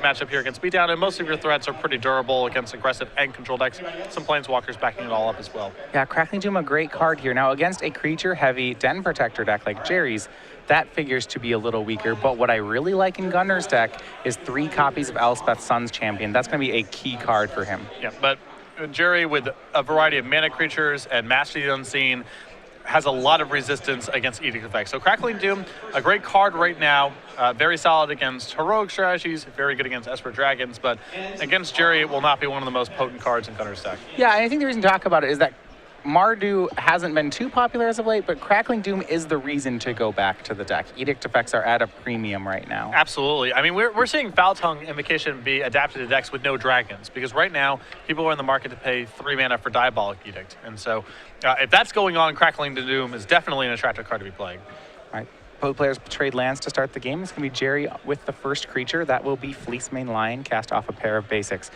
matchup here against Beatdown, and most of your threats are pretty durable against aggressive and control decks. Some Planeswalkers backing it all up as well. Yeah, Crackling Doom, a great card here. Now, against a creature-heavy Den Protector deck like Gerry's, that figures to be a little weaker, but what I really like in Gunnar's deck is 3 copies of Elspeth Sun's Champion. That's going to be a key card for him. Yeah, but Gerry, with a variety of mana creatures and Master the Unseen, has a lot of resistance against Edict effects. So Crackling Doom, a great card right now, very solid against heroic strategies, very good against Esper Dragons, but against Gerry, it will not be one of the most potent cards in Gunnar's deck. Yeah, and I think the reason to talk about it is that Mardu hasn't been too popular as of late, but Crackling Doom is the reason to go back to the deck. Edict effects are at a premium right now. Absolutely. I mean, we're seeing Foul Tongue Invocation be adapted to decks with no dragons, because right now, people are in the market to pay 3 mana for Diabolic Edict. And so, if that's going on, Crackling Doom is definitely an attractive card to be playing. All right. Both players trade lands to start the game. It's going to be Gerry with the first creature. That will be Fleecemane Lion, cast off a pair of basics.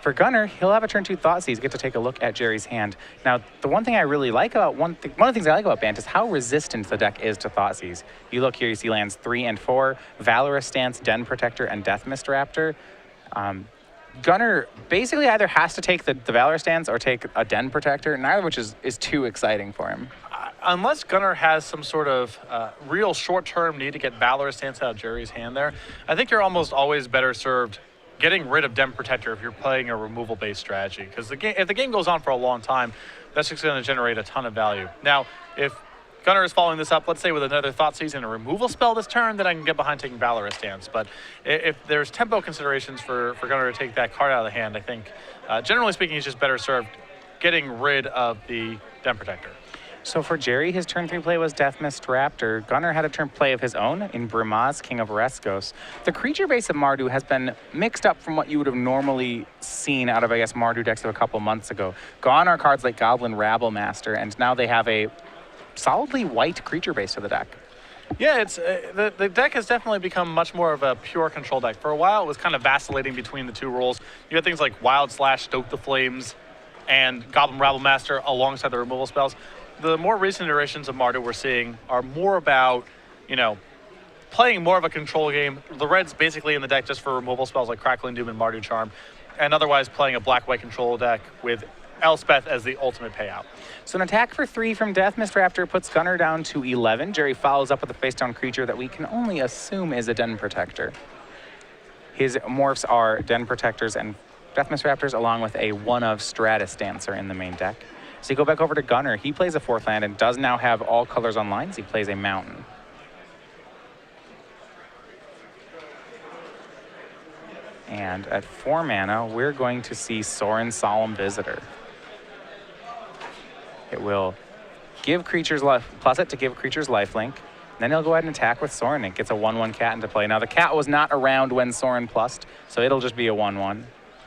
For Gunnar, he'll have a turn 2 Thoughtseize, get to take a look at Gerry's hand. Now, the one thing I really like about, one of the things I like about Bant is how resistant the deck is to Thoughtseize. You look here, you see lands 3 and 4, Valorous Stance, Den Protector, and Deathmist Raptor. Gunnar basically either has to take the Valorous Stance or take a Den Protector, neither of which is too exciting for him. Unless Gunnar has some sort of real short-term need to get Valorous Stance out of Gerry's hand there, I think you're almost always better served getting rid of Den Protector if you're playing a removal-based strategy. Because if the game goes on for a long time, that's just going to generate a ton of value. Now, if Gunnar is following this up, let's say with another Thoughtseize and a removal spell this turn, then I can get behind taking Valorous Stance. But if there's tempo considerations for Gunnar to take that card out of the hand, I think, generally speaking, he's just better served getting rid of the Den Protector. So for Gerry, his turn 3 play was Deathmist Raptor. Gunnar had a turn play of his own in Brimaz, King of Oreskos. The creature base of Mardu has been mixed up from what you would have normally seen out of, I guess, Mardu decks of a couple months ago. Gone are cards like Goblin Rabble Master, and now they have a solidly white creature base to the deck. Yeah, it's the deck has definitely become much more of a pure control deck. For a while, it was kind of vacillating between the 2 rules. You had things like Wild Slash, Stoke the Flames, and Goblin Rabble Master alongside the removal spells. The more recent iterations of Mardu we're seeing are more about, playing more of a control game. The red's basically in the deck just for removal spells like Crackling Doom and Mardu Charm, and otherwise playing a black-white control deck with Elspeth as the ultimate payout. So an attack for 3 from Deathmist Raptor puts Gunnar down to 11. Gerry follows up with a face-down creature that we can only assume is a Den Protector. His morphs are Den Protectors and Deathmist Raptors, along with a 1-of Stratus Dancer in the main deck. So you go back over to Gunnar. He plays a 4th land and does now have all colors on lines. He plays a mountain. And at 4 mana, we're going to see Sorin Solemn Visitor. It will give creatures plus it to give creatures lifelink. Then he'll go ahead and attack with Sorin. It gets a 1/1 cat into play. Now the cat was not around when Sorin plussed, so it'll just be a 1/1.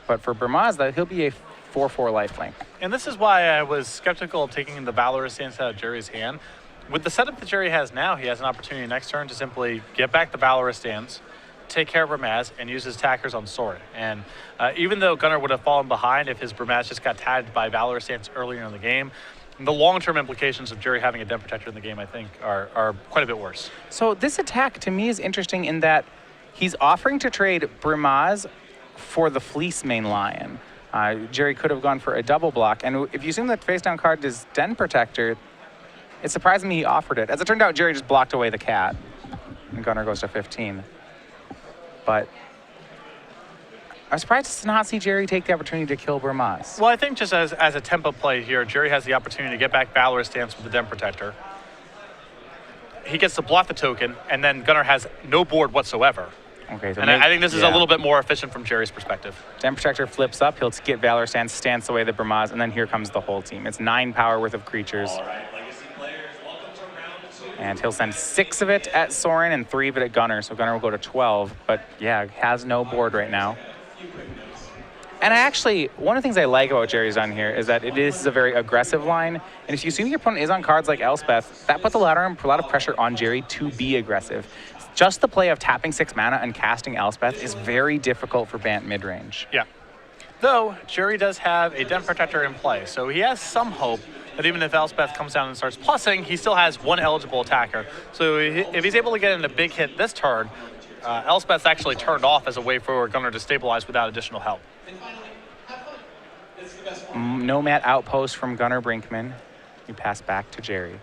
But for Brimaz, he'll be a 4/4 lifelink. And this is why I was skeptical of taking the Valorous Stance out of Gerry's hand. With the setup that Gerry has now, he has an opportunity next turn to simply get back the Valorous Stance, take care of Brimaz, and use his attackers on Sorin. And even though Gunnar would have fallen behind if his Brimaz just got tagged by Valorous Stance earlier in the game, the long-term implications of Gerry having a Den Protector in the game, I think, are quite a bit worse. So this attack, to me, is interesting in that he's offering to trade Brimaz for the Fleecemane Lion. Gerry could have gone for a double block, and if you assume that face-down card is Den Protector, it surprised me he offered it. As it turned out, Gerry just blocked away the cat, and Gunnar goes to 15. But I'm surprised to not see Gerry take the opportunity to kill Brimaz. Well, I think just as a tempo play here, Gerry has the opportunity to get back Valorous Stance with the Den Protector. He gets to block the token, and then Gunnar has no board whatsoever. Okay, so and I think this is a little bit more efficient from Gerry's perspective. Den Protector flips up, he'll get Valorous Stance away the Brimaz, and then here comes the whole team. It's 9 power worth of creatures. And he'll send 6 of it at Sorin and 3 of it at Gunnar, so Gunnar will go to 12, but yeah, has no board right now. And one of the things I like about Gerry's done here is that it is a very aggressive line, and if you assume your opponent is on cards like Elspeth, that puts a lot of pressure on Gerry to be aggressive. Just the play of tapping 6 mana and casting Elspeth is very difficult for Bant midrange. Yeah. Though, Gerry does have a Den Protector in play, so he has some hope that even if Elspeth comes down and starts plussing, he still has 1 eligible attacker. So if he's able to get in a big hit this turn, Elspeth's actually turned off as a way for Gunnar to stabilize without additional help. Nomad outpost from Gunnar Brinkman. You pass back to Gerry.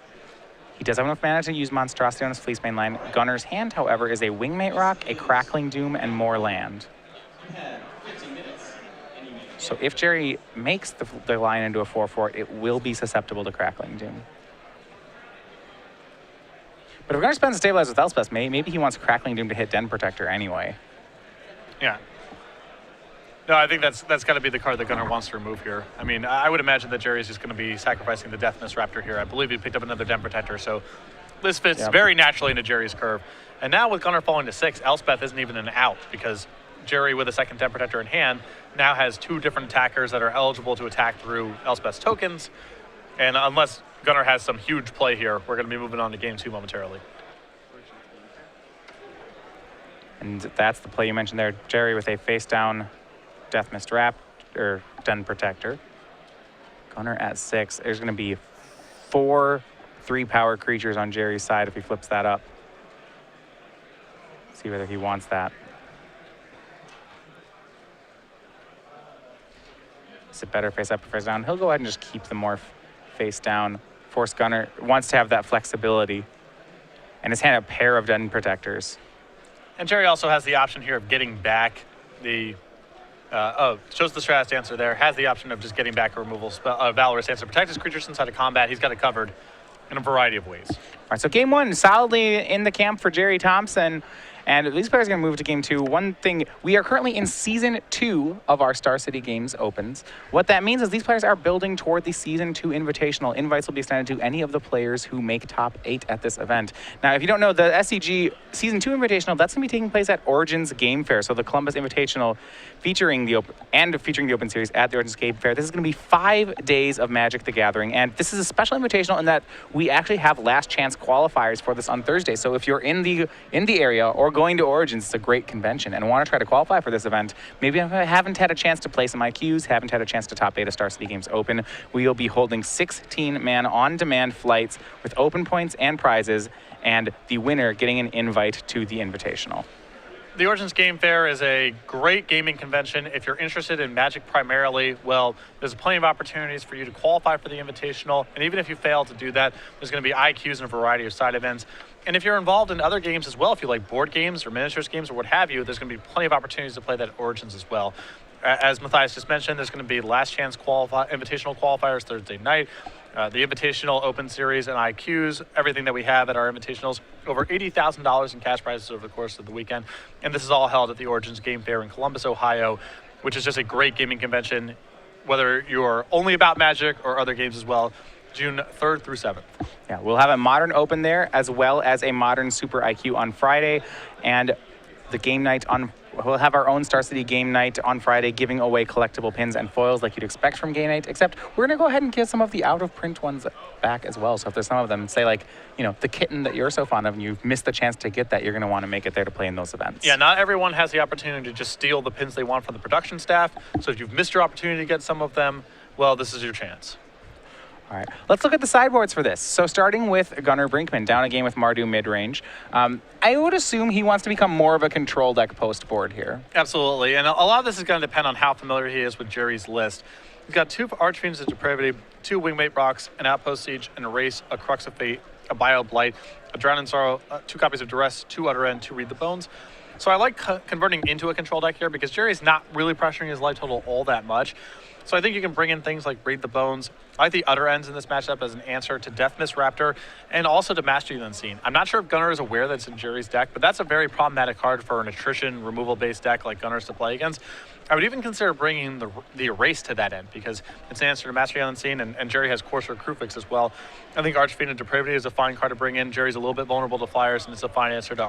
He does have enough mana to use Monstrosity on his Fleece main line. Gunner's hand, however, is a Wingmate Rock, a Crackling Doom, and more land. So if Gerry makes the line into a 4/4, it will be susceptible to Crackling Doom. But if Gunnar spends a Stabilize with Elspeth, maybe he wants Crackling Doom to hit Den Protector anyway. Yeah. No, I think that's got to be the card that Gunnar wants to remove here. I mean, I would imagine that Gerry is just going to be sacrificing the Deathmist Raptor here. I believe he picked up another Den Protector, so this fits very naturally into Gerry's curve. And now with Gunnar falling to 6, Elspeth isn't even an out because Gerry, with a second Den Protector in hand, now has 2 different attackers that are eligible to attack through Elspeth's tokens. And unless Gunnar has some huge play here, we're going to be moving on to game 2 momentarily. And that's the play you mentioned there. Gerry with a face-down Deathmist Raptor, or Den Protector. Gunnar at 6. There's going to be 4 3-power creatures on Gerry's side if he flips that up. See whether he wants that. Is it better face up or face down? He'll go ahead and just keep the morph face down. Force Gunnar wants to have that flexibility. And his hand a pair of Den Protectors. And Gerry also has the option here of getting back the shows the Stratus answer there, has the option of just getting back a removal spell, Valorous answer. Protect his creatures inside of combat. He's got it covered in a variety of ways. All right, so game 1, solidly in the camp for Gerry Thompson. And these players are going to move to game 2. One thing, we are currently in season 2 of our Star City Games Opens. What that means is these players are building toward the season 2 invitational. Invites will be extended to any of the players who make top 8 at this event. Now, if you don't know, the SCG season 2 invitational, that's going to be taking place at Origins Game Fair. So the Columbus Invitational featuring the Open Series at the Origins Game Fair. This is going to be 5 days of Magic the Gathering. And this is a special invitational in that we actually have last chance qualifiers for this on Thursday. So if you're in the area or going to Origins, it's a great convention and want to try to qualify for this event, maybe haven't had a chance to play some IQs, haven't had a chance to top 8 of Star City Games Open, we will be holding 16-man on-demand flights with open points and prizes, and the winner getting an invite to the Invitational. The Origins Game Fair is a great gaming convention. If you're interested in Magic primarily, well, there's plenty of opportunities for you to qualify for the Invitational. And even if you fail to do that, there's going to be IQs and a variety of side events. And if you're involved in other games as well, if you like board games or miniatures games or what have you, there's going to be plenty of opportunities to play that at Origins as well. As Matthias just mentioned, there's going to be last chance invitational qualifiers Thursday night. The Invitational Open Series and IQs, everything that we have at our Invitationals, over $80,000 in cash prizes over the course of the weekend. And this is all held at the Origins Game Fair in Columbus, Ohio, which is just a great gaming convention, whether you're only about Magic or other games as well, June 3rd through 7th. Yeah, we'll have a Modern Open there, as well as a Modern Super IQ on Friday, and the game night we'll have our own Star City game night on Friday, giving away collectible pins and foils like you'd expect from game night, except we're going to go ahead and give some of the out-of-print ones back as well. So if there's some of them, say like, the kitten that you're so fond of and you've missed the chance to get that, you're going to want to make it there to play in those events. Yeah, not everyone has the opportunity to just steal the pins they want from the production staff. So if you've missed your opportunity to get some of them, well, this is your chance. All right, let's look at the sideboards for this. So starting with Gunnar Brinkman, down a game with Mardu mid-range. I would assume he wants to become more of a control deck post board here. Absolutely, and a lot of this is going to depend on how familiar he is with Gerry's list. He's got 2 Archfiends of Depravity, 2 Wingmate Rocks, an Outpost Siege, an Erase, a Crux of Fate, a Bio Blight, a Drown in Sorrow, 2 copies of Duress, 2 Utter End, 2 Read the Bones. So I like converting into a control deck here because Gerry's not really pressuring his life total all that much. So I think you can bring in things like Read the Bones. I like the Utter Ends in this matchup as an answer to Deathmist Raptor and also to Mastery the Unseen. I'm not sure if Gunnar is aware that it's in Gerry's deck, but that's a very problematic card for an attrition removal-based deck like Gunnar's to play against. I would even consider bringing the Erase to that end because it's an answer to Mastery the Unseen, and Gerry has Courser Krufix as well. I think Archfiend of Depravity is a fine card to bring in. Gerry's a little bit vulnerable to flyers, and it's a fine answer to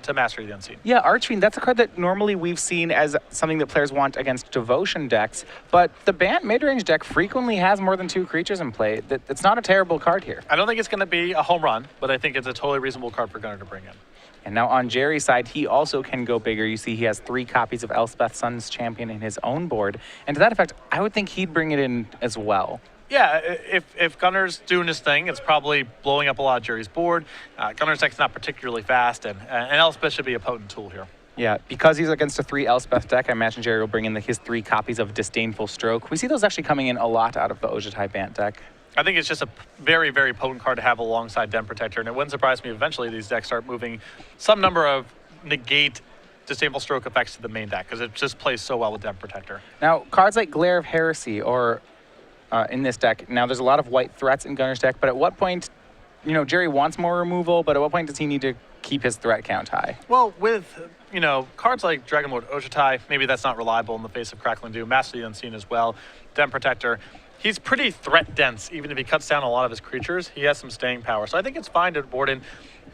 to Mastery the Unseen. Yeah, Archfiend, that's a card that normally we've seen as something that players want against Devotion decks, but the Bant mid-range deck frequently has more than 2 creatures in play. It's not a terrible card here. I don't think it's going to be a home run, but I think it's a totally reasonable card for Gunnar to bring in. And now on Gerry's side, he also can go bigger. You see he has 3 copies of Elspeth Sun's Champion in his own board. And to that effect, I would think he'd bring it in as well. Yeah, if Gunnar's doing his thing, it's probably blowing up a lot of Gerry's board. Gunnar's deck's not particularly fast, and Elspeth should be a potent tool here. Yeah, because he's against a 3 Elspeth deck, I imagine Gerry will bring in his 3 copies of Disdainful Stroke. We see those actually coming in a lot out of the Ojutai Bant deck. I think it's just a very, very potent card to have alongside Den Protector, and it wouldn't surprise me if eventually these decks start moving some number of negate Disdainful Stroke effects to the main deck, because it just plays so well with Den Protector. Now, cards like Glare of Heresy or in this deck, now there's a lot of white threats in Gunnar's deck, but at what point, Gerry wants more removal, but at what point does he need to keep his threat count high? Well, with cards like Dragonlord Ojutai, maybe that's not reliable in the face of Crackling Doom, Master of the Unseen as well, Den Protector. He's pretty threat dense. Even if he cuts down a lot of his creatures, he has some staying power. So I think it's fine to board in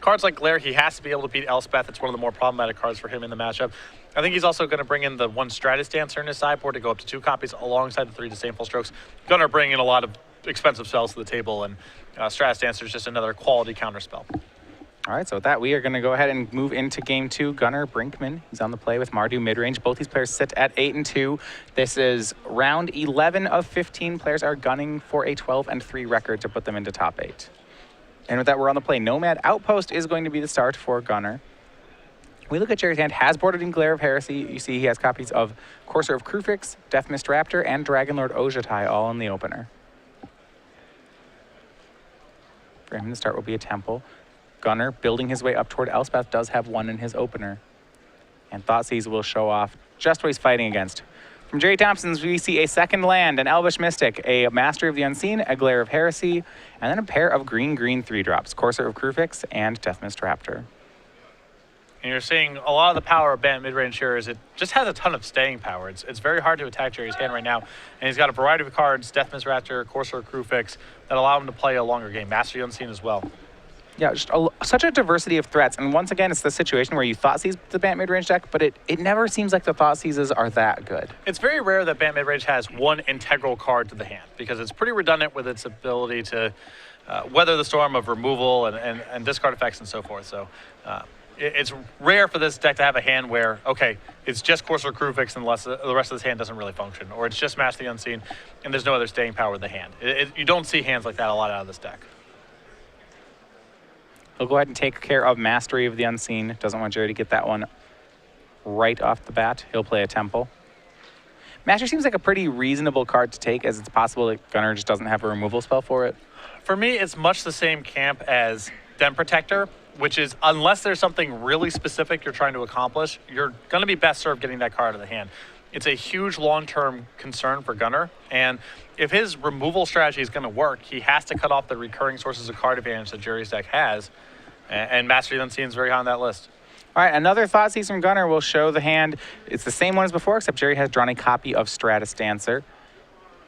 cards like Glare. He has to be able to beat Elspeth. It's one of the more problematic cards for him in the matchup. I think he's also going to bring in the 1 Stratus Dancer in his sideboard to go up to 2 copies alongside the 3 Disdainful Strokes. Gunnar bring in a lot of expensive spells to the table, and Stratus Dancer is just another quality counter spell. All right, so with that, we are going to go ahead and move into game 2. Gunnar, Brinkman, he's on the play with Mardu midrange. Both these players sit at 8-2. This is round 11 of 15. Players are gunning for a 12-3 record to put them into top 8. And with that, we're on the play. Nomad Outpost is going to be the start for Gunnar. We look at Gerry's hand, has boarded in Glare of Heresy. You see he has copies of Courser of Krufix, Deathmist Raptor, and Dragonlord Ojutai all in the opener. For him, the start will be a Temple. Gunnar, building his way up toward Elspeth, does have 1 in his opener. And Thoughtseize will show off just what he's fighting against. From Gerry Thompson's, we see a second land, an Elvish Mystic, a Master of the Unseen, a Glare of Heresy, and then a pair of green 3-drops, Courser of Krufix and Deathmist Raptor. And you're seeing a lot of the power of Bant midrange here is it just has a ton of staying power. It's very hard to attack Gerry's hand right now. And he's got a variety of cards, Deathmist Raptor, Courser of Krufix, that allow him to play a longer game. Master of the Unseen as well. Yeah, just such a diversity of threats. And once again, it's the situation where you Thoughtseize the Bant midrange deck, but it never seems like the Thoughtseizes are that good. It's very rare that Bant midrange has 1 integral card to the hand, because it's pretty redundant with its ability to weather the storm of removal and discard effects and so forth. So it's rare for this deck to have a hand where, okay, it's just Courser Krufix unless the rest of this hand doesn't really function, or it's just Master of the Unseen and there's no other staying power with the hand. You don't see hands like that a lot out of this deck. He'll go ahead and take care of Mastery of the Unseen. Doesn't want Gerry to get that one right off the bat. He'll play a Temple. Master seems like a pretty reasonable card to take, as it's possible that Gunnar just doesn't have a removal spell for it. For me, it's much the same camp as Den Protector, which is unless there's something really specific you're trying to accomplish, you're going to be best served getting that card out of the hand. It's a huge long-term concern for Gunnar, and if his removal strategy is going to work, he has to cut off the recurring sources of card advantage that Gerry's deck has, and Master of the Unseen is very high on that list. All right, another Thoughtseize from Gunnar will show the hand. It's the same one as before, except Gerry has drawn a copy of Stratus Dancer.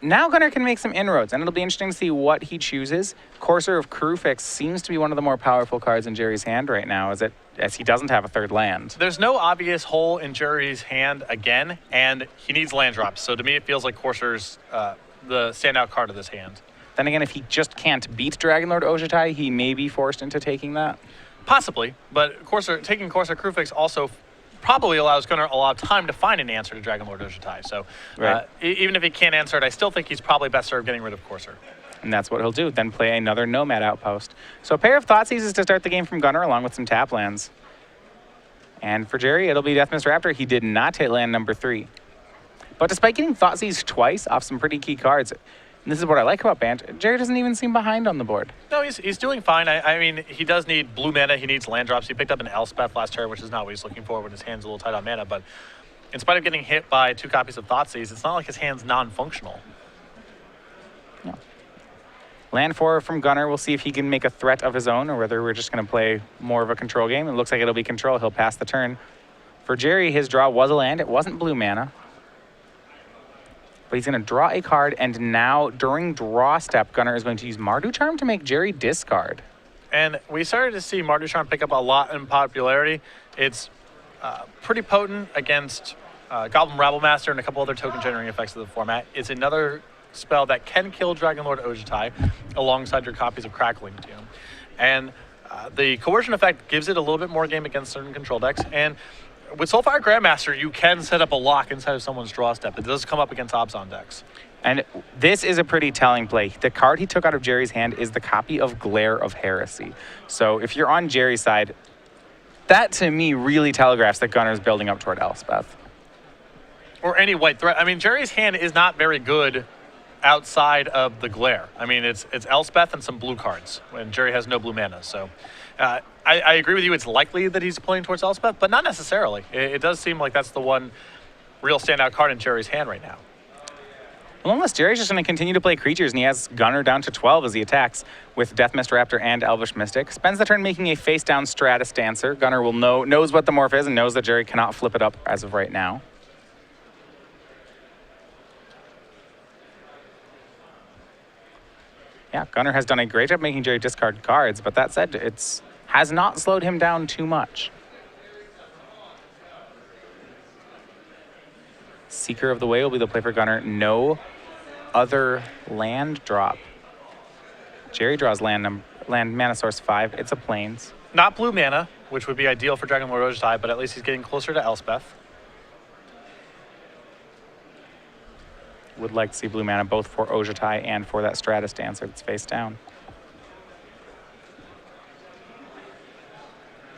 Now Gunnar can make some inroads, and it'll be interesting to see what he chooses. Courser of Krufix seems to be one of the more powerful cards in Gerry's hand right now, as he doesn't have a 3rd land. There's no obvious hole in Gerry's hand again, and he needs land drops. So to me, it feels like Courser's the standout card of this hand. Then again, if he just can't beat Dragonlord Ojutai, he may be forced into taking that. Possibly, but taking Courser Krufix also probably allows Gunnar a lot of time to find an answer to Dragonlord Ojutai. So right. Even if he can't answer it, I still think he's probably best served getting rid of Courser. And that's what he'll do, then play another Nomad Outpost. So a pair of Thoughtseizes to start the game from Gunnar, along with some tap lands. And for Gerry, it'll be Deathmist Raptor. He did not hit land number 3. But despite getting Thoughtseized twice off some pretty key cards, and this is what I like about Bant, Gerry doesn't even seem behind on the board. No, he's doing fine. I mean, he does need blue mana. He needs land drops. He picked up an Elspeth last turn, which is not what he's looking for when his hand's a little tight on mana. But in spite of getting hit by 2 copies of Thoughtseize, it's not like his hand's non-functional. No. Land 4 from Gunnar. We'll see if he can make a threat of his own, or whether we're just going to play more of a control game. It looks like it'll be control. He'll pass the turn. For Gerry, his draw was a land. It wasn't blue mana. But he's going to draw a card, and now during draw step, Gunnar is going to use Mardu Charm to make Gerry discard. And we started to see Mardu Charm pick up a lot in popularity. It's pretty potent against Goblin Rabblemaster and a couple other token generating effects of the format. It's another spell that can kill Dragonlord Ojutai alongside your copies of Crackling Doom. And the coercion effect gives it a little bit more game against certain control decks. And with Soulfire Grandmaster, you can set up a lock inside of someone's draw step. It does come up against Obzon decks. And this is a pretty telling play. The card he took out of Gerry's hand is the copy of Glare of Heresy. So if you're on Gerry's side, that to me really telegraphs that Gunnar's building up toward Elspeth. Or any white threat. I mean, Gerry's hand is not very good outside of the Glare. I mean, it's Elspeth and some blue cards when Gerry has no blue mana. So I agree with you. It's likely that he's playing towards Elspeth, but not necessarily. It does seem like that's the one real standout card in Gerry's hand right now. Well, unless Gerry's just going to continue to play creatures, and he has Gunnar down to 12 as he attacks with Death Mist Raptor and Elvish Mystic. Spends the turn making a face-down Stratus Dancer. Gunnar will knows what the morph is and knows that Gerry cannot flip it up as of right now. Yeah, Gunnar has done a great job making Gerry discard cards, but that said, it has not slowed him down too much. Seeker of the Way will be the play for Gunnar. No other land drop. Gerry draws land mana source 5. It's a plains. Not blue mana, which would be ideal for Dragon Lord Ojutai, but at least he's getting closer to Elspeth. Would like to see blue mana both for Ojutai and for that Stratus Dancer that's face down.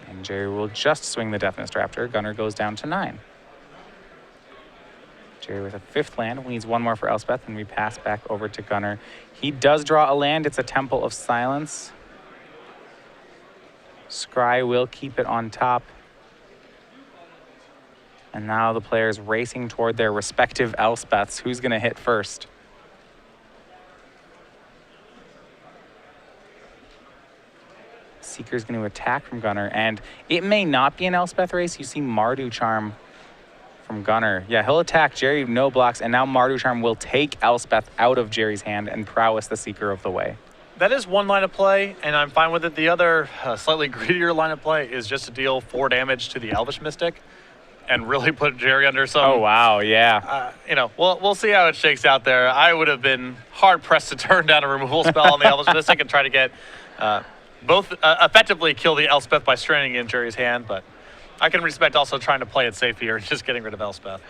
And Gerry will just swing the Death Mist Raptor. Gunnar goes down to 9. Gerry with a 5th land. We need one more for Elspeth, and we pass back over to Gunnar. He does draw a land. It's a Temple of Silence. Scry will keep it on top. And now the players racing toward their respective Elspeths. Who's going to hit first? Seeker's going to attack from Gunnar, and it may not be an Elspeth race. You see Mardu Charm from Gunnar. Yeah, he'll attack Gerry, no blocks, and now Mardu Charm will take Elspeth out of Gerry's hand and prowess the Seeker of the Way. That is one line of play, and I'm fine with it. The other, slightly greedier line of play is just to deal 4 damage to the Elvish Mystic and really put Gerry under some... Oh, wow, yeah. We'll see how it shakes out there. I would have been hard-pressed to turn down a removal spell on the Elvish Mystic and try to get both effectively kill the Elspeth by stranding in Gerry's hand, but I can respect also trying to play it safe here and just getting rid of Elspeth.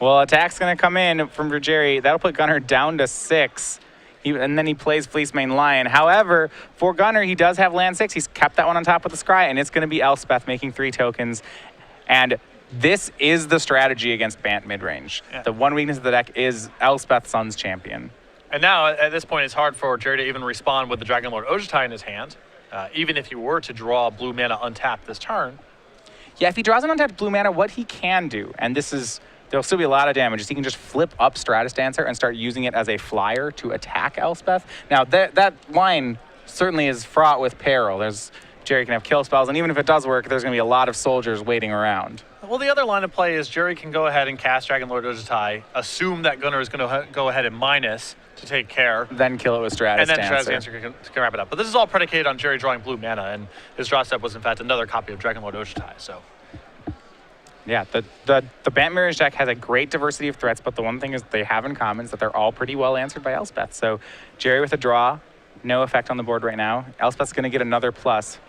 Well, attack's going to come in from Gerry. That'll put Gunnar down to 6. And then he plays Fleecemane Lion. However, for Gunnar, he does have land 6. He's kept that one on top with the Scry, and it's going to be Elspeth making 3 tokens. And this is the strategy against Bant midrange. Yeah. The one weakness of the deck is Elspeth Sun's Champion. And now, at this point, it's hard for Gerry to even respond with the Dragon Lord Ojutai in his hand. Even if he were to draw blue mana untapped this turn. Yeah, if he draws an untapped blue mana, what he can do, and there'll still be a lot of damage, is he can just flip up Stratus Dancer and start using it as a flyer to attack Elspeth. Now, that line certainly is fraught with peril. Gerry can have kill spells, and even if it does work, there's going to be a lot of soldiers waiting around. Well, the other line of play is Gerry can go ahead and cast Dragon Lord Ojutai, assume that Gunnar is going to go ahead and minus to take care. Then kill it with Stratus Dancer. And then Stratus Dancer can wrap it up. But this is all predicated on Gerry drawing blue mana, and his draw step was, in fact, another copy of Dragon Lord Ojutai, so... Yeah, the Bant Mirage deck has a great diversity of threats, but the one thing is they have in common is that they're all pretty well answered by Elspeth. So Gerry with a draw, no effect on the board right now. Elspeth's going to get another plus.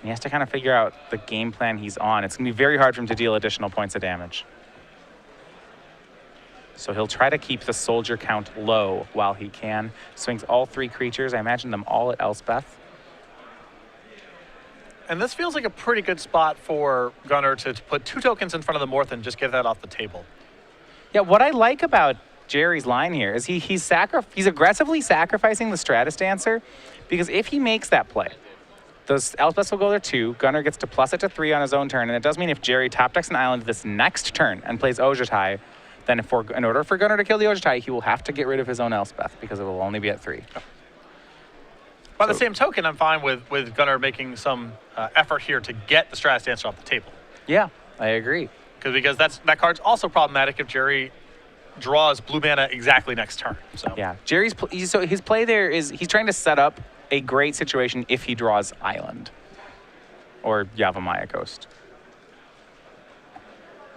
He has to kind of figure out the game plan he's on. It's going to be very hard for him to deal additional points of damage. So he'll try to keep the soldier count low while he can. Swings all 3 creatures. I imagine them all at Elspeth. And this feels like a pretty good spot for Gunnar to put 2 tokens in front of the Morph and just get that off the table. Yeah, what I like about Gerry's line here is he's aggressively sacrificing the Stratus Dancer, because if he makes that play, those Elspeths will go there 2. Gunnar gets to plus it to 3 on his own turn, and it does mean if Gerry top decks an island this next turn and plays Ojutai, then in order for Gunnar to kill the Ojutai, he will have to get rid of his own Elspeth, because it will only be at 3. By the same token, I'm fine with Gunnar making some effort here to get the Stratus Dancer off the table. Yeah, I agree. Because that card's also problematic if Gerry draws blue mana exactly next turn. So yeah, his play there is he's trying to set up a great situation if he draws Island or Yavimaya Coast.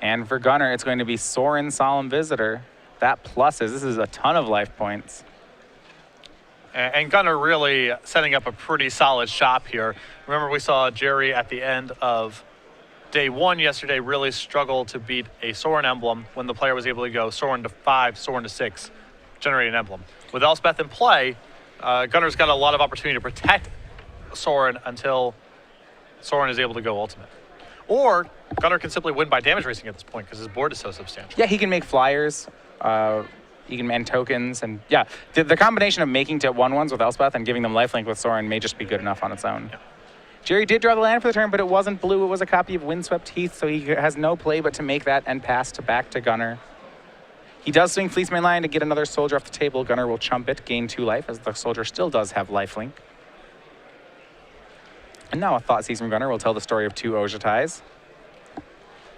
And for Gunnar, it's going to be Sorin Solemn Visitor. That pluses. This is a ton of life points. And Gunnar really setting up a pretty solid shop here. Remember, we saw Gerry at the end of day 1 yesterday really struggled to beat a Sorin emblem when the player was able to go Sorin to 5, Sorin to 6, generate an emblem. With Elspeth in play, Gunnar's got a lot of opportunity to protect Sorin until Sorin is able to go ultimate. Or Gunnar can simply win by damage racing at this point because his board is so substantial. Yeah, he can make flyers. He can end tokens. And yeah, the combination of making to 1/1s with Elspeth and giving them lifelink with Sorin may just be good enough on its own. Yeah. Gerry did draw the land for the turn, but it wasn't blue. It was a copy of Windswept Heath, so he has no play but to make that and pass back to Gunnar. He does swing Fleecemane Lion to get another soldier off the table. Gunnar will chump it, gain 2 life, as the soldier still does have lifelink. And now a Thoughtseize from Gunnar will tell the story of 2 Ojutais.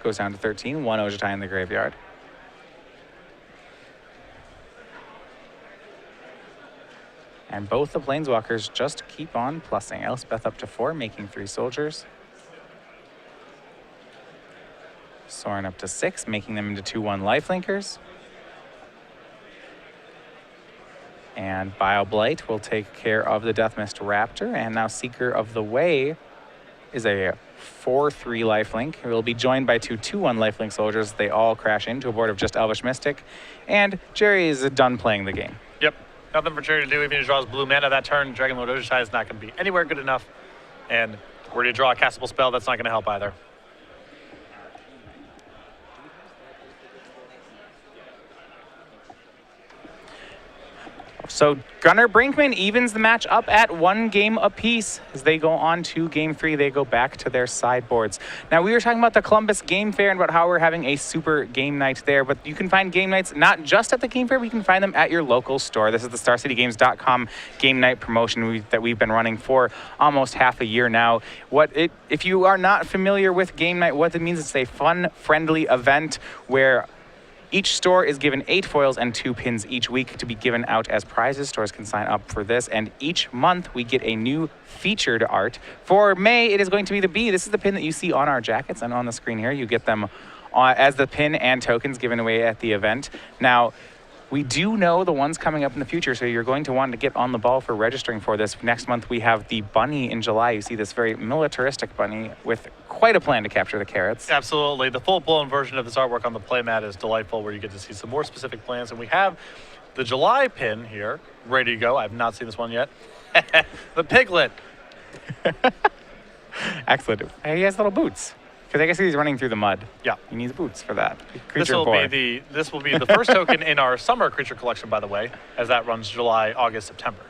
Goes down to 13, 1 Ojutai in the graveyard. And both the Planeswalkers just keep on plussing. Elspeth up to 4, making 3 soldiers. Sorin up to 6, making them into 2/1 lifelinkers. And Bioblight will take care of the Deathmist Raptor. And now Seeker of the Way is a 4/3 lifelink. It will be joined by 2 2/1 lifelink soldiers. They all crash into a board of just Elvish Mystic. And Gerry is done playing the game. Yep. Nothing for Gerry to do. Even if he draws blue mana that turn, Dragon Lord Ojutai is not going to be anywhere good enough. And were to draw a castable spell, that's not going to help either. So Gunnar Brinkman evens the match up at 1 game apiece. As they go on to game 3, they go back to their sideboards. Now, we were talking about the Columbus Game Fair and about how we're having a super game night there, but you can find game nights not just at the Game Fair, but you can find them at your local store. This is the StarCityGames.com game night promotion that we've been running for almost half a year now. If you are not familiar with game night, what it means is it's a fun, friendly event where each store is given 8 foils and 2 pins each week to be given out as prizes. Stores can sign up for this. And each month we get a new featured art. For May, it is going to be the bee. This is the pin that you see on our jackets and on the screen here. You get them as the pin and tokens given away at the event. Now, we do know the ones coming up in the future, so you're going to want to get on the ball for registering for this. Next month, we have the bunny in July. You see this very militaristic bunny with quite a plan to capture the carrots. Absolutely. The full-blown version of this artwork on the playmat is delightful, where you get to see some more specific plans. And we have the July pin here, ready to go. I have not seen this one yet. The piglet. Excellent. He has little boots. Because I guess he's running through the mud. Yeah. He needs boots for that. This will be the first token in our summer creature collection, by the way, as that runs July, August, September.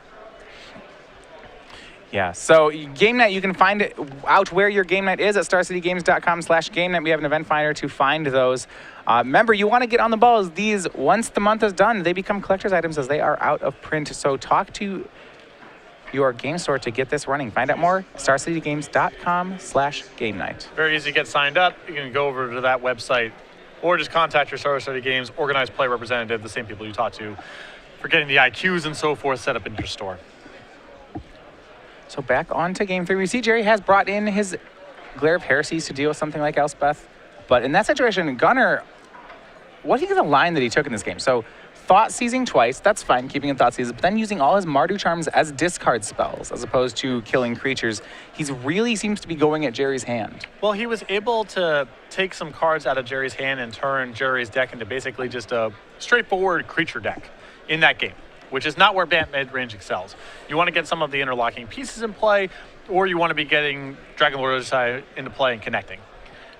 Yeah, so game night, you can find it out where your game night is at starcitygames.com/game night. We have an event finder to find those. Remember, you want to get on the ball. These, once the month is done, they become collector's items as they are out of print. So talk to your game store to get this running. Find out more, starcitygames.com/game night. Very easy to get signed up. You can go over to that website or just contact your Star City Games organized play representative, the same people you talk to, for getting the IQs and so forth set up in your store. So back on to game 3. We see Gerry has brought in his Glare of Heresies to deal with something like Elspeth. But in that situation, Gunnar, what do you think of the line that he took in this game? So Thought Seizing twice, that's fine, keeping in Thought Seize, but then using all his Mardu Charms as discard spells as opposed to killing creatures. He really seems to be going at Gerry's hand. Well, he was able to take some cards out of Gerry's hand and turn Gerry's deck into basically just a straightforward creature deck in that game, which is not where mid-range excels. You want to get some of the interlocking pieces in play, or you want to be getting Dragon Lord Ojutai into play and connecting.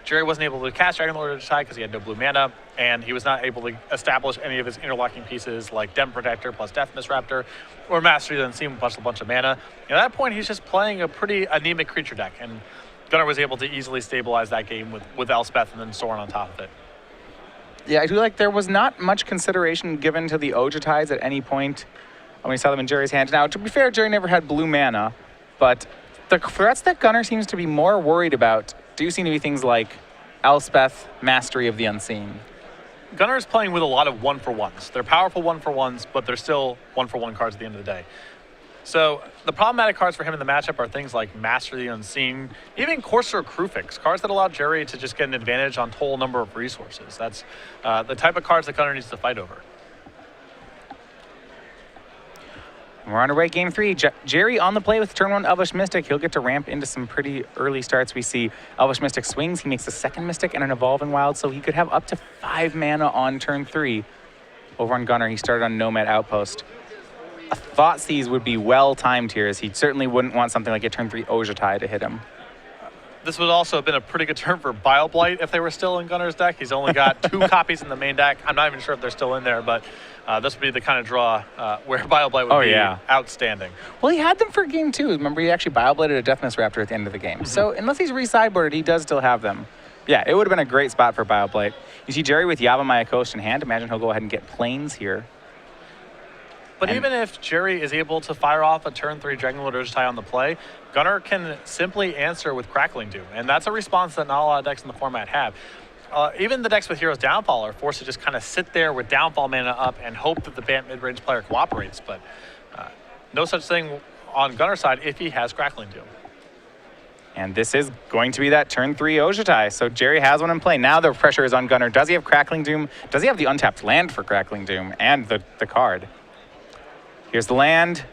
Gerry wasn't able to cast Dragon Lord Ojutai because he had no blue mana, and he was not able to establish any of his interlocking pieces like Dem Protector plus Deathmist Raptor or Mastery the Unseen plus a bunch of mana. And at that point, he's just playing a pretty anemic creature deck, and Gunnar was able to easily stabilize that game with Elspeth and then Sorin on top of it. Yeah, I feel like there was not much consideration given to the Ojutais at any point when we saw them in Gerry's hand. Now, to be fair, Gerry never had blue mana, but the threats that Gunnar seems to be more worried about do seem to be things like Elspeth, Mastery of the Unseen. Gunnar is playing with a lot of 1-for-1s. They're powerful 1-for-1s, but they're still 1-for-1 cards at the end of the day. So the problematic cards for him in the matchup are things like Master the Unseen, even Courser Crufix, cards that allow Gerry to just get an advantage on total number of resources. That's the type of cards that Gunnar needs to fight over. We're on our way, game 3. Gerry on the play with turn 1 Elvish Mystic. He'll get to ramp into some pretty early starts. We see Elvish Mystic swings. He makes a second Mystic and an Evolving Wild, so he could have up to 5 mana on turn 3. Over on Gunnar, he started on Nomad Outpost. A Thoughtseize would be well timed here, as he certainly wouldn't want something like a turn 3 Ojutai to hit him. This would also have been a pretty good turn for Bile-Blight if they were still in Gunnar's deck. He's only got 2 copies in the main deck. I'm not even sure if they're still in there, but this would be the kind of draw where Bile-Blight would be outstanding. Well, he had them for game 2. Remember, he actually Bile-Blighted a Deathmist Raptor at the end of the game. So unless he's re-sideboarded, he does still have them. Yeah, it would have been a great spot for Bile-Blight. You see Gerry with Yavimaya Coast in hand. Imagine he'll go ahead and get Plains here. But even if Gerry is able to fire off a turn 3 Dragonlord Ojutai on the play, Gunnar can simply answer with Crackling Doom. And that's a response that not a lot of decks in the format have. Even the decks with Hero's Downfall are forced to just kind of sit there with Downfall mana up and hope that the Bant mid-range player cooperates. But no such thing on Gunnar's side if he has Crackling Doom. And this is going to be that turn 3 Ojutai. So Gerry has one in play. Now the pressure is on Gunnar. Does he have Crackling Doom? Does he have the untapped land for Crackling Doom and the card? Here's the land.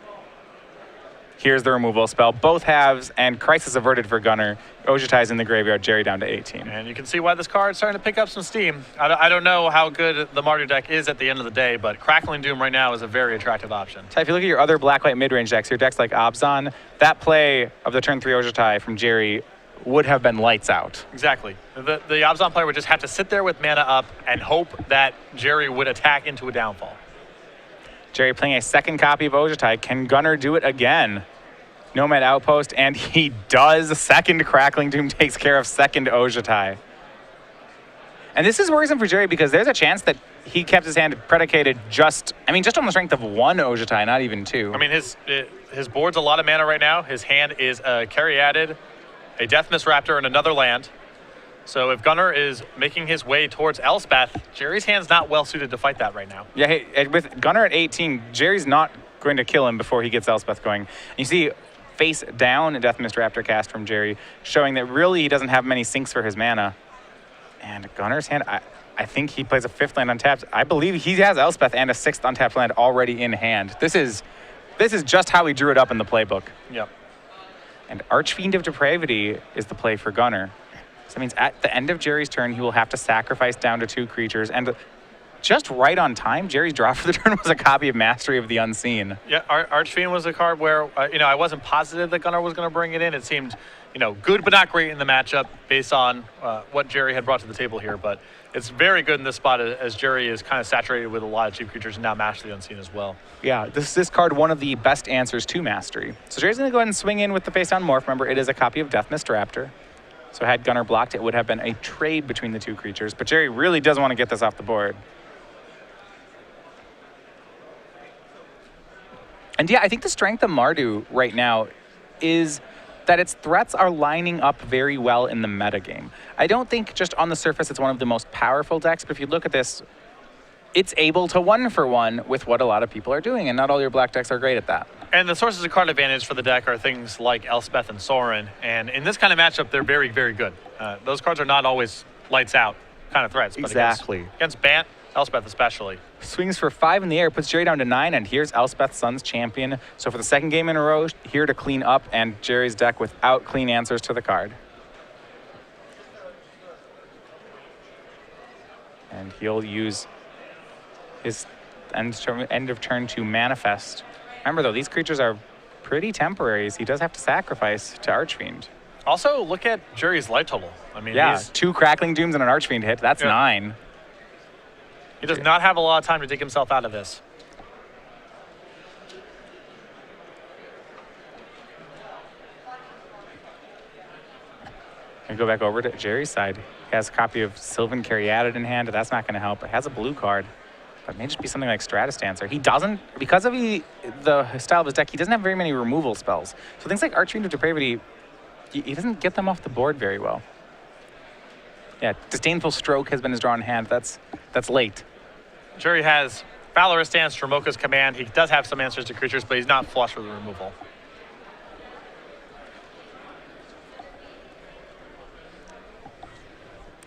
Here's the removal spell. Both halves, and Crisis averted for Gunnar. Ojutai's in the graveyard. Gerry down to 18. And you can see why this card's starting to pick up some steam. I don't know how good the Mardu deck is at the end of the day, but Crackling Doom right now is a very attractive option. So if you look at your other black-white mid-range decks, your decks like Abzan, that play of the turn 3 Ojutai from Gerry would have been lights out. Exactly. The Abzan player would just have to sit there with mana up and hope that Gerry would attack into a downfall. Gerry playing a second copy of Ojutai. Can Gunnar do it again? Nomad Outpost, and he does. Second Crackling Doom takes care of second Ojutai. And this is worrisome for Gerry because there's a chance that he kept his hand predicated just on the strength of 1 Ojutai, not even 2. I mean, his board's a lot of mana right now. His hand is a Caryatid, a Deathmist Raptor, and another land. So if Gunnar is making his way towards Elspeth, Gerry's hand's not well suited to fight that right now. Yeah, hey, with Gunnar at 18, Gerry's not going to kill him before he gets Elspeth going. You see face down a Deathmist Raptor cast from Gerry, showing that really he doesn't have many sinks for his mana. And Gunnar's hand, I think he plays a 5th land untapped. I believe he has Elspeth and a 6th untapped land already in hand. This is just how he drew it up in the playbook. Yep. And Archfiend of Depravity is the play for Gunnar. So that means at the end of Gerry's turn, he will have to sacrifice down to 2 creatures. And just right on time, Gerry's draw for the turn was a copy of Mastery of the Unseen. Yeah, Archfiend was a card where, I wasn't positive that Gunnar was going to bring it in. It seemed, good but not great in the matchup based on what Gerry had brought to the table here. But it's very good in this spot as Gerry is kind of saturated with a lot of cheap creatures and now Mastery of the Unseen as well. Yeah, this card, one of the best answers to Mastery. So Gerry's going to go ahead and swing in with the face down morph. Remember, it is a copy of Deathmist Raptor. So had Gunnar blocked, it would have been a trade between the 2 creatures. But Gerry really does want to get this off the board. And yeah, I think the strength of Mardu right now is that its threats are lining up very well in the metagame. I don't think just on the surface it's one of the most powerful decks, but if you look at this, it's able to 1-for-1 with what a lot of people are doing, and not all your black decks are great at that. And the sources of card advantage for the deck are things like Elspeth and Sorin, and in this kind of matchup, they're very, very good. Those cards are not always lights out kind of threats. Exactly. But against Bant, Elspeth especially. Swings for 5 in the air, puts Gerry down to 9, and here's Elspeth, Sun's champion. So for the second game in a row, here to clean up, and Gerry's deck without clean answers to the card. And he'll use his end of turn to manifest. Remember though, these creatures are pretty temporaries. He does have to sacrifice to Archfiend. Also, look at Gerry's life total. I mean, yeah, 2 Crackling Dooms and an Archfiend hit. That's 9. He does not have a lot of time to dig himself out of this. And go back over to Gerry's side. He has a copy of Sylvan Caryatid in hand. That's not going to help. It has a blue card. But it may just be something like Stratus Dancer. He doesn't, because of the style of his deck, he doesn't have very many removal spells. So things like Archfiend of Depravity, he doesn't get them off the board very well. Yeah, Disdainful Stroke has been his draw in hand. That's late. Gerry has Valorous Stance, Dromoka's Command. He does have some answers to creatures, but he's not flush with the removal.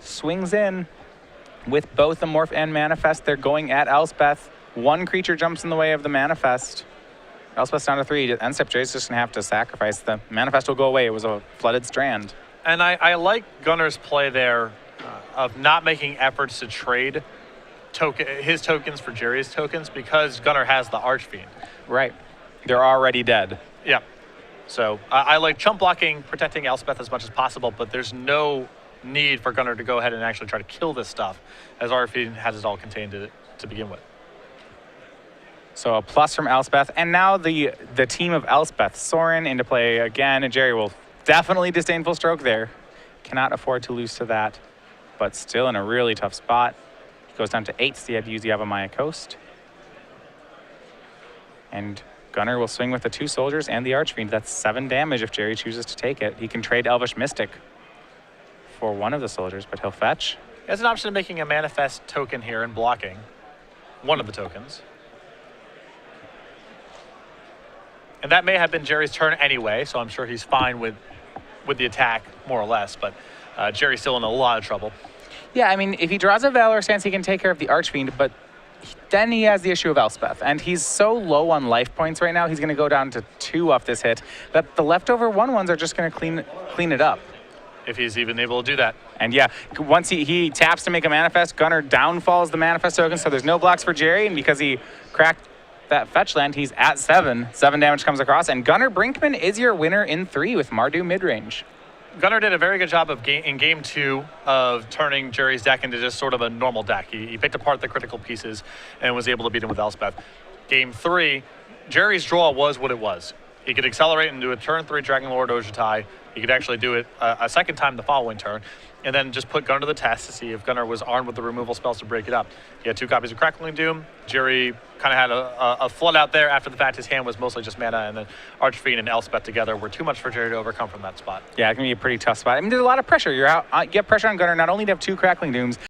Swings in with both the Morph and Manifest. They're going at Elspeth. 1 creature jumps in the way of the Manifest. Elspeth's down to 3. End step, Jerry's just going to have to sacrifice. The manifest will go away. It was a flooded strand. And I like Gunnar's play there of not making efforts to trade his tokens for Jerry's tokens because Gunnar has the Archfiend. Right. They're already dead. Yeah. So I like chump blocking, protecting Elspeth as much as possible, but there's no need for Gunnar to go ahead and actually try to kill this stuff, as Archfiend has it all contained to begin with. So a plus from Elspeth. And now the team of Elspeth. Soren into play again, and Gerry will definitely disdainful stroke there. Cannot afford to lose to that, but still in a really tough spot. He goes down to 8, so he had to use the Avamaya Coast. And Gunnar will swing with the 2 soldiers and the Archfiend. That's 7 damage if Gerry chooses to take it. He can trade Elvish Mystic for one of the soldiers, but he'll fetch. He has an option of making a manifest token here and blocking one of the tokens. And that may have been Gerry's turn anyway, so I'm sure he's fine with the attack, more or less, but Gerry's still in a lot of trouble. Yeah, I mean, if he draws a Valor Stance, he can take care of the Archfiend, but then he has the issue of Elspeth, and he's so low on life points right now, he's going to go down to 2 off this hit, that the leftover 1/1s are just going to clean it up. If he's even able to do that. And yeah, once he taps to make a manifest, Gunnar downfalls the manifest token, so there's no blocks for Gerry, and because he cracked that fetch land, he's at 7. 7 damage comes across, and Gunnar Brinkman is your winner in 3 with Mardu midrange. Gunnar did a very good job in game 2 of turning Gerry's deck into just sort of a normal deck. He picked apart the critical pieces and was able to beat him with Elspeth. Game 3, Gerry's draw was what it was. He could accelerate and do a turn 3 Dragon Lord Ojutai. He could actually do it a second time the following turn, and then just put Gunnar to the test to see if Gunnar was armed with the removal spells to break it up. He had 2 copies of Crackling Doom. Gerry kind of had a flood out there after the fact. His hand was mostly just mana, and then Archfiend and Elspeth together were too much for Gerry to overcome from that spot. Yeah, it can be a pretty tough spot. I mean, there's a lot of pressure. You're out, get pressure on Gunnar, not only to have 2 Crackling Dooms,